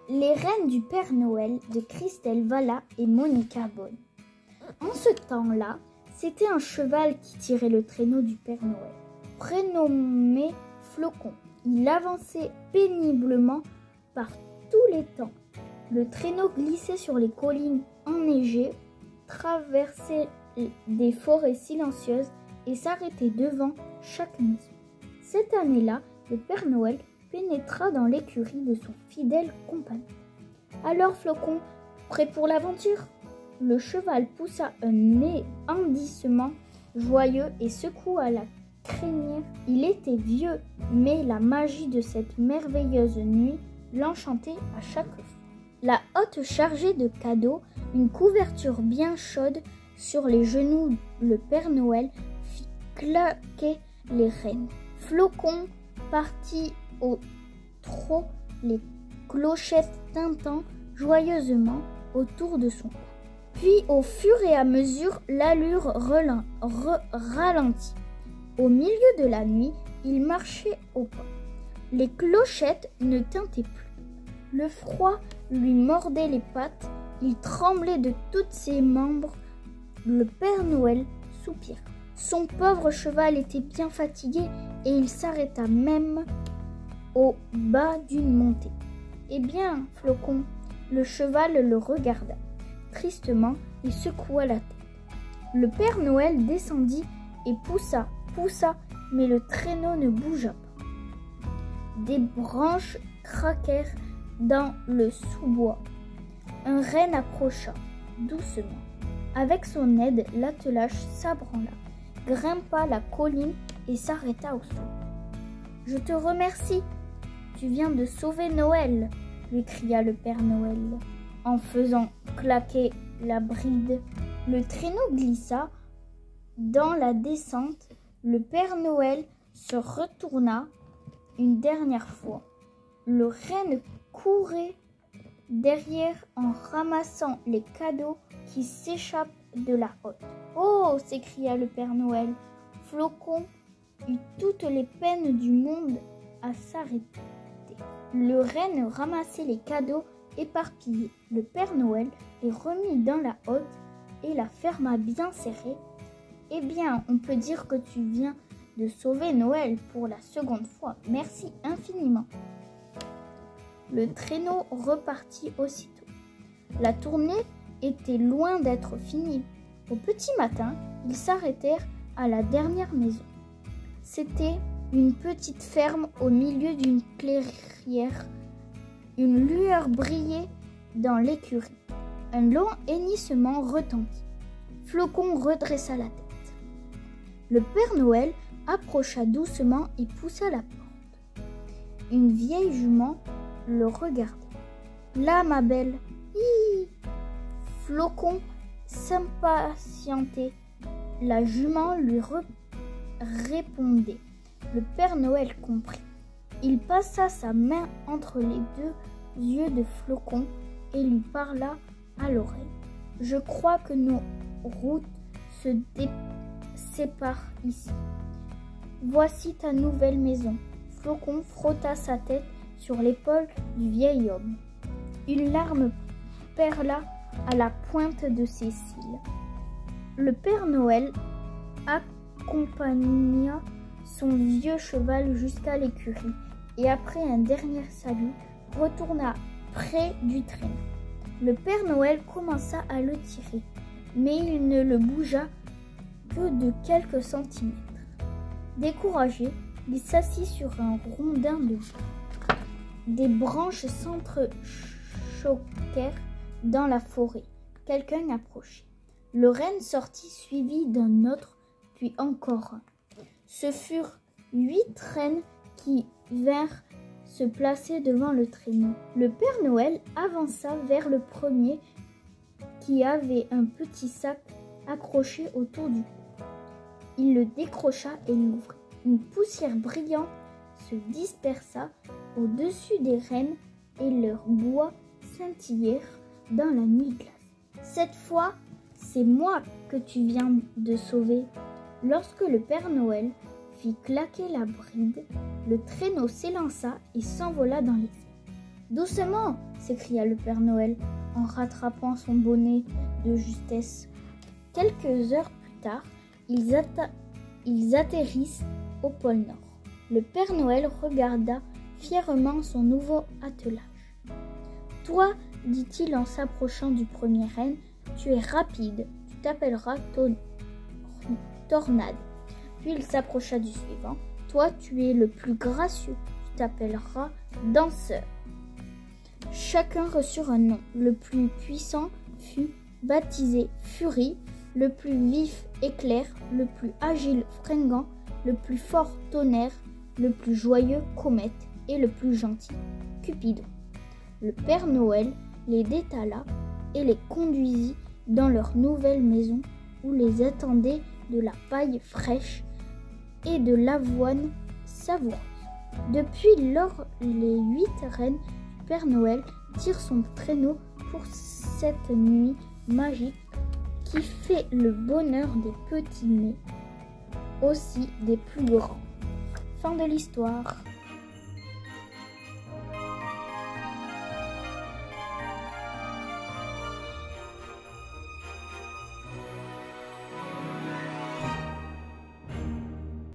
Les reines du Père Noël de Christelle Valla et Monica Bonne. En ce temps-là, c'était un cheval qui tirait le traîneau du Père Noël, prénommé Flocon. Il avançait péniblement par tous les temps. Le traîneau glissait sur les collines enneigées, traversait des forêts silencieuses et s'arrêtait devant chaque maison. Cette année-là, le Père Noël pénétra dans l'écurie de son fidèle compagnon. « Alors, Flocon, prêt pour l'aventure ?» Le cheval poussa un hennissement joyeux et secoua la crinière. Il était vieux, mais la magie de cette merveilleuse nuit l'enchantait à chaque fois. La hotte chargée de cadeaux, une couverture bien chaude sur les genoux, le Père Noël fit claquer les rênes. Flocon partit au trot, les clochettes tintant joyeusement autour de son cou. Puis, au fur et à mesure, l'allure ralentit. Au milieu de la nuit, il marchait au pas. Les clochettes ne tintaient plus. Le froid lui mordait les pattes, il tremblait de tous ses membres. Le Père Noël soupira. Son pauvre cheval était bien fatigué et il s'arrêta même au bas d'une montée. « Eh bien, Flocon !» Le cheval le regarda. Tristement, il secoua la tête. Le Père Noël descendit et poussa, mais le traîneau ne bougea pas. Des branches craquèrent dans le sous-bois. Un renne approcha doucement. Avec son aide, l'attelage s'abranla, grimpa la colline et s'arrêta au sol. « Je te remercie, tu viens de sauver Noël !» lui cria le Père Noël en faisant claquer la bride. Le traîneau glissa dans la descente. Le Père Noël se retourna une dernière fois. Le renne courait derrière en ramassant les cadeaux qui s'échappent de la hotte. « Oh !» s'écria le Père Noël. Flocon eut toutes les peines du monde à s'arrêter. Le renne ramassait les cadeaux éparpillés. Le Père Noël les remit dans la hotte et la ferma bien serrée. « Eh bien, on peut dire que tu viens de sauver Noël pour la seconde fois. Merci infiniment. » Le traîneau repartit aussitôt. La tournée était loin d'être finie. Au petit matin, ils s'arrêtèrent à la dernière maison. C'était une petite ferme au milieu d'une clairière. Une lueur brillait dans l'écurie. Un long hennissement retentit. Flocon redressa la tête. Le Père Noël approcha doucement et poussa la porte. Une vieille jument le regardait. « Là, ma belle. »« Hi !» Flocon s'impatientait. La jument lui répondait. Le Père Noël comprit. Il passa sa main entre les deux yeux de Flocon et lui parla à l'oreille. « Je crois que nos routes se séparent ici. Voici ta nouvelle maison. » Flocon frotta sa tête sur l'épaule du vieil homme. Une larme perla à la pointe de ses cils. Le Père Noël accompagna son vieux cheval jusqu'à l'écurie et après un dernier salut, retourna près du traîneau. Le Père Noël commença à le tirer, mais il ne le bougea que de quelques centimètres. Découragé, il s'assit sur un rondin de bois. Des branches s'entrechoquèrent dans la forêt. Quelqu'un approchait. Le renne sortit suivi d'un autre, puis encore un. Ce furent 8 rennes qui vinrent se placer devant le traîneau. Le Père Noël avança vers le premier qui avait un petit sac accroché autour du cou. Il le décrocha et l'ouvrit. Une poussière brillante se dispersa au-dessus des rennes et leurs bois scintillèrent dans la nuit glace. « Cette fois, c'est moi que tu viens de sauver. » Lorsque le Père Noël fit claquer la bride, le traîneau s'élança et s'envola dans les airs. Doucement, s'écria le Père Noël en rattrapant son bonnet de justesse. Quelques heures plus tard, ils atterrissent au pôle Nord. Le Père Noël regarda fièrement son nouveau attelage. « Toi, dit-il en s'approchant du premier renne, tu es rapide, tu t'appelleras Tornade. » Puis il s'approcha du suivant. « Toi, tu es le plus gracieux, tu t'appelleras Danseur. » Chacun reçut un nom. Le plus puissant fut baptisé Furie, le plus vif Éclair, le plus agile Fringant, le plus fort Tonnerre, le plus joyeux Comète et le plus gentil Cupidon. Le Père Noël les détala et les conduisit dans leur nouvelle maison où les attendait de la paille fraîche et de l'avoine savoureuse. Depuis lors, les 8 reines du Père Noël tirent son traîneau pour cette nuit magique qui fait le bonheur des petits, mais aussi des plus grands. Fin de l'histoire.